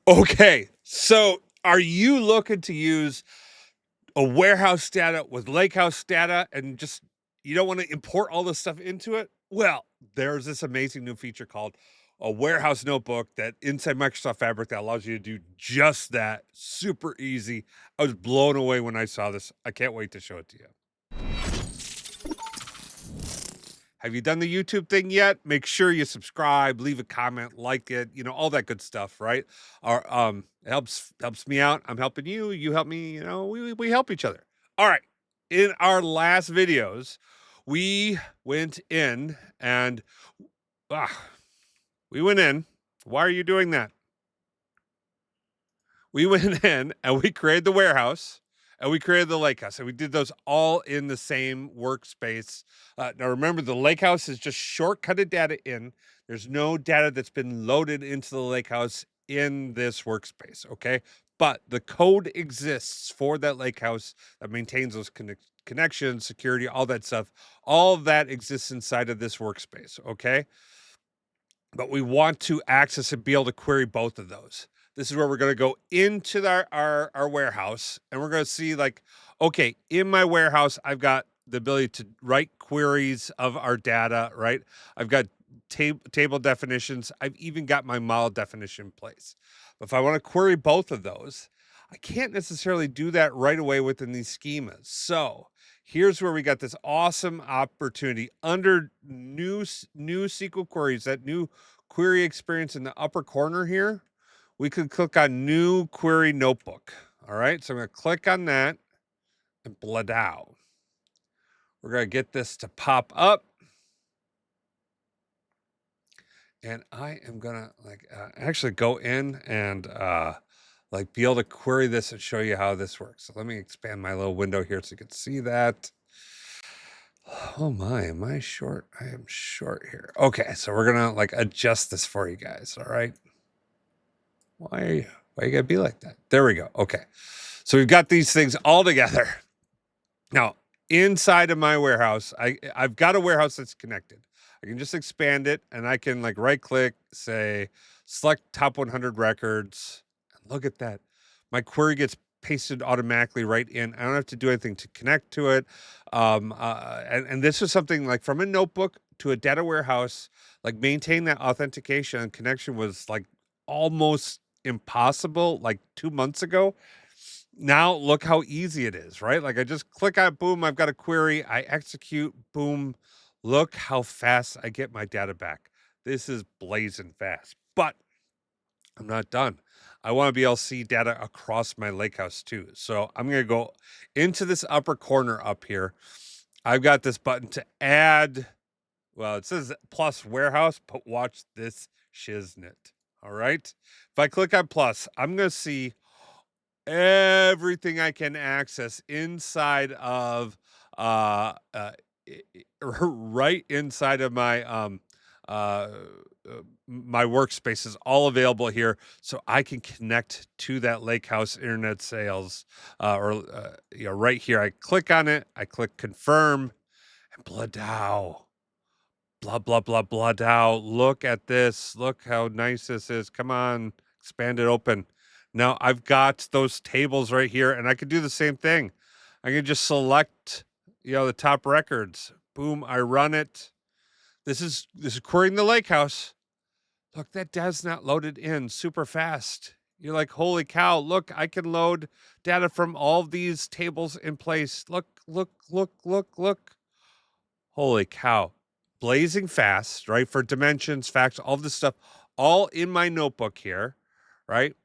Okay, so are you looking to use a warehouse data with Lakehouse data and just you don't want to import all this stuff into it? Well, there's this amazing new feature called a warehouse notebook that inside Microsoft Fabric that allows you to do just that. Super easy. I was blown away when I saw this. I can't wait to show it to you. Have you done the YouTube thing yet? Make sure you subscribe, leave a comment, like it, all that good stuff, right? It helps me out. I'm helping you, you help me, we help each other. All right. In our last videos, we went in and ah, we went in. Why are you doing that? We went in and we created the warehouse and we created the lake house and we did those all in the same workspace. Now remember, the lake house is just shortcutted data in. There's no data that's been loaded into the lake house in this workspace. Okay. But the code exists for that lake house that maintains those connections, security, all that stuff. All of that exists inside of this workspace. Okay. But we want to access and be able to query both of those. This is where we're going to go into our warehouse and we're going to see, like, okay, in my warehouse, I've got the ability to write queries of our data, right? I've got table definitions. I've even got my model definition in place. But if I want to query both of those, I can't necessarily do that right away within these schemas. So here's where we got this awesome opportunity under new SQL queries, that new query experience in the upper corner here. We could click on new query notebook. All right. So I'm going to click on that and bladow. We're going to get this to pop up. And I am going to actually go in and be able to query this and show you how this works. So let me expand my little window here so you can see that. Oh my, am I short? I am short here. Okay, so we're gonna adjust this for you guys. All right. Why you gotta be like that? There we go. Okay. So we've got these things all together. Now, inside of my warehouse, I've got a warehouse that's connected. I can just expand it and I can right click, say select top 100 records. And look at that. My query gets pasted automatically right in. I don't have to do anything to connect to it. And this is something like from a notebook to a data warehouse, maintain that authentication and connection was almost impossible 2 months ago. Now look how easy it is, right? I just click on boom, I've got a query, I execute, boom. Look how fast I get my data back. This is blazing fast. But I'm not done. I want to be able to see data across my lakehouse too. So I'm going to go into this upper corner up here. I've got this button to add. Well, it says plus warehouse, but watch this shiznit. All right. If I click on plus, I'm going to see everything I can access inside of right inside of uh my workspace is all available here, so I can connect to that Lakehouse internet sales right here. I click on it, I click confirm, and bladow, blah blah blah bladow. Look at this, look how nice this is. Come on, expand it open. Now I've got those tables right here, and I can do the same thing. I can just select, the top records. Boom, I run it. This is querying the lake house. Look, that data's not loaded in super fast. You're like, holy cow, look, I can load data from all these tables in place. Look, look, look, look, look. Holy cow. Blazing fast, right? For dimensions, facts, all this stuff, all in my notebook here, right?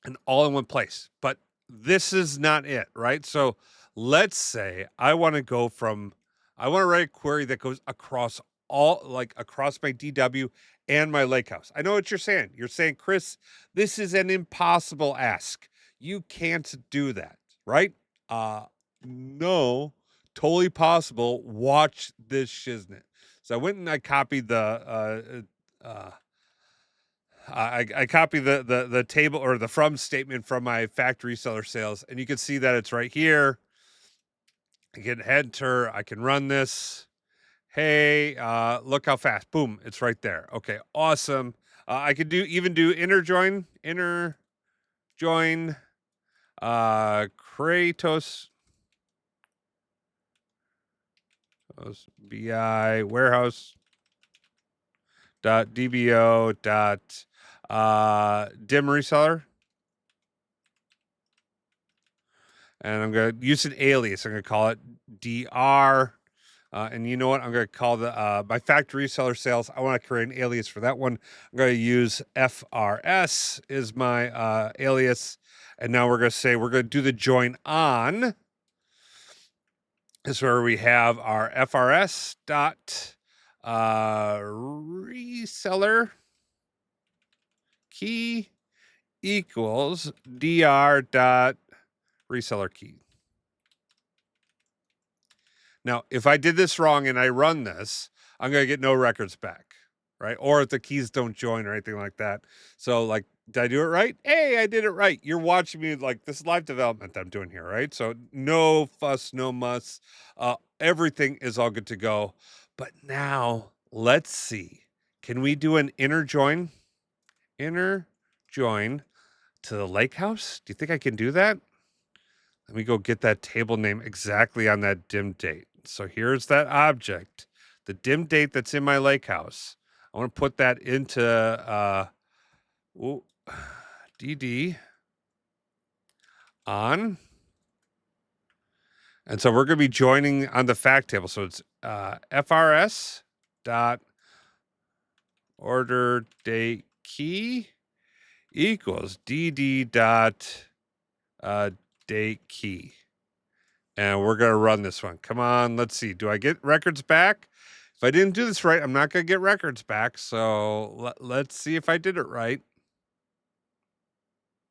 And all in one place. But this is not it, right? So let's say I want to write a query that goes across across my DW and my lakehouse. I know what you're saying. You're saying, Chris, this is an impossible ask. You can't do that, right? No, totally possible. Watch this shiznit. So I went and I copied I copy the table or the from statement from my factory seller sales, and you can see that it's right here. I can enter, I can run this. Hey, look how fast. Boom, it's right there. Okay, awesome. I could even do inner join, Kratos, BI warehouse dot dbo dot dim reseller, and I'm going to use an alias. I'm going to call it dr. And you know what? I'm going to call the my factory reseller sales. I want to create an alias for that one. I'm going to use FRS is my alias. And now we're going to say we're going to do the join on. This is where we have our FRS dot reseller key equals dr dot reseller key. Now, if I did this wrong and I run this, I'm going to get no records back, right? Or if the keys don't join or anything like that. So, like, did I do it right? Hey, I did it right. You're watching me like this live development that I'm doing here, right? So, no fuss, no muss. Everything is all good to go. But now, let's see. Can we do an inner join? Inner join to the Lakehouse? Do you think I can do that? Let me go get that table name exactly on that dim date. So here's that object, the dim date that's in my lake house. I want to put that into DD on. And so we're going to be joining on the fact table. So it's FRS dot order date key equals DD dot date key. And we're going to run this one. Come on, let's see. Do I get records back? If I didn't do this right, I'm not going to get records back. So let's see if I did it right.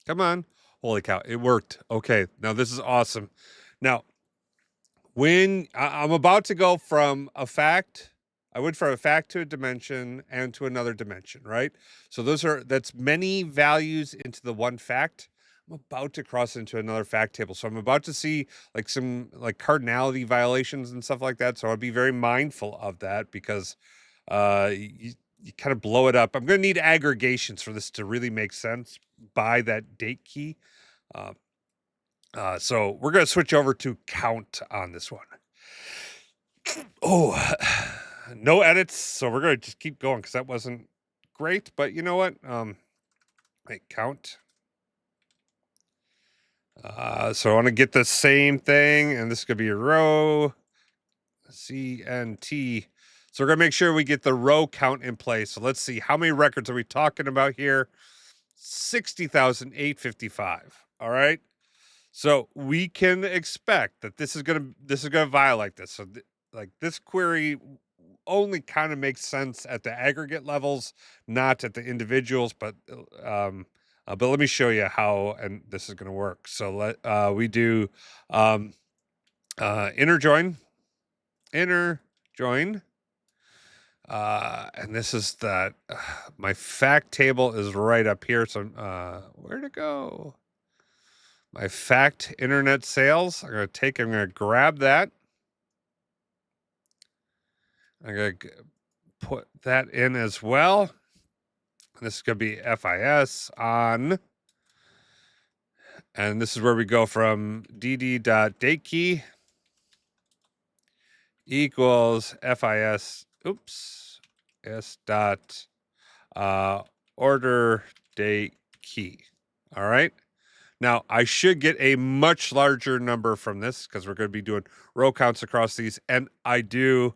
Come on. Holy cow, it worked. Okay, now this is awesome. Now, when I'm about to go from a fact, I went from a fact to a dimension and to another dimension, right? So that's many values into the one fact. I'm about to cross into another fact table. So I'm about to see like some like cardinality violations and stuff like that. So I'll be very mindful of that because you kind of blow it up. I'm going to need aggregations for this to really make sense by that date key. So we're going to switch over to count on this one. Oh, no edits. So we're going to just keep going because that wasn't great. But you know what? Wait, count. So I want to get the same thing, and this is going to be a row, CNT. So we're going to make sure we get the row count in place. So let's see, how many records are we talking about here? 60,855. All right. So we can expect that this is going to violate this. So like this query only kind of makes sense at the aggregate levels, not at the individuals, but let me show you how and this is going to work. So we do inner join, and this is that my fact table is right up here. So where'd it go? My fact internet sales. I'm going to grab that. I'm going to put that in as well. This is going to be FIS on. And this is where we go from dd.datekey equals FIS, s dot order date key. All right. Now, I should get a much larger number from this because we're going to be doing row counts across these. And I get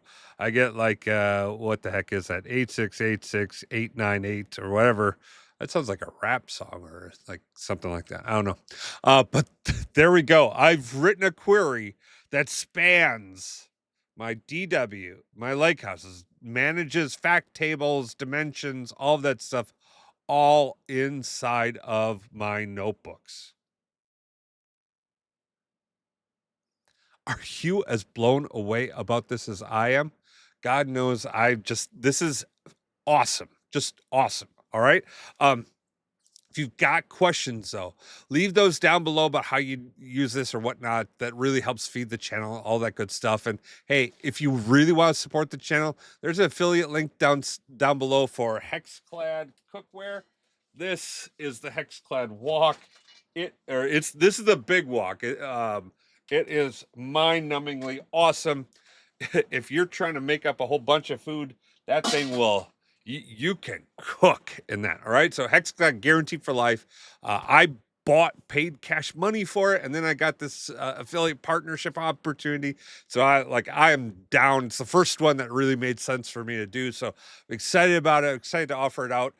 like, what the heck is that? 8686898 or whatever. That sounds like a rap song or like something like that. I don't know. But there we go. I've written a query that spans my DW, my lake houses, manages fact tables, dimensions, all of that stuff, all inside of my notebooks. Are you as blown away about this as I am? God knows this is awesome. Just awesome. All right. If you've got questions, though, leave those down below about how you use this or whatnot. That really helps feed the channel, all that good stuff. And hey, if you really want to support the channel, there's an affiliate link down below for Hexclad cookware. This is the Hexclad wok. This is the big wok. It is mind-numbingly awesome. If you're trying to make up a whole bunch of food, that thing will you can cook in that. All right. So Hexagon guaranteed for life. I paid cash money for it, and then I got this affiliate partnership opportunity. So I am down. It's the first one that really made sense for me to do. So I'm excited about it. Excited to offer it out.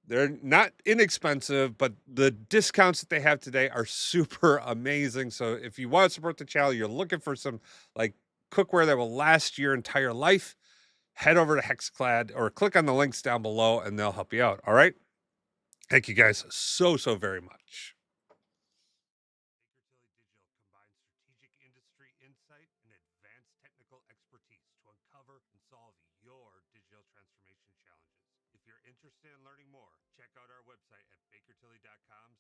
They're not inexpensive, but the discounts that they have today are super amazing. So if you want to support the channel, you're looking for some like cookware that will last your entire life, head over to Hexclad or click on the links down below and they'll help you out. All right. Thank you guys so very much. Digital combines strategic industry insight and advanced technical expertise to uncover and solve your digital transformation challenges. If you're interested in learning more, check out our website at bakertilly.com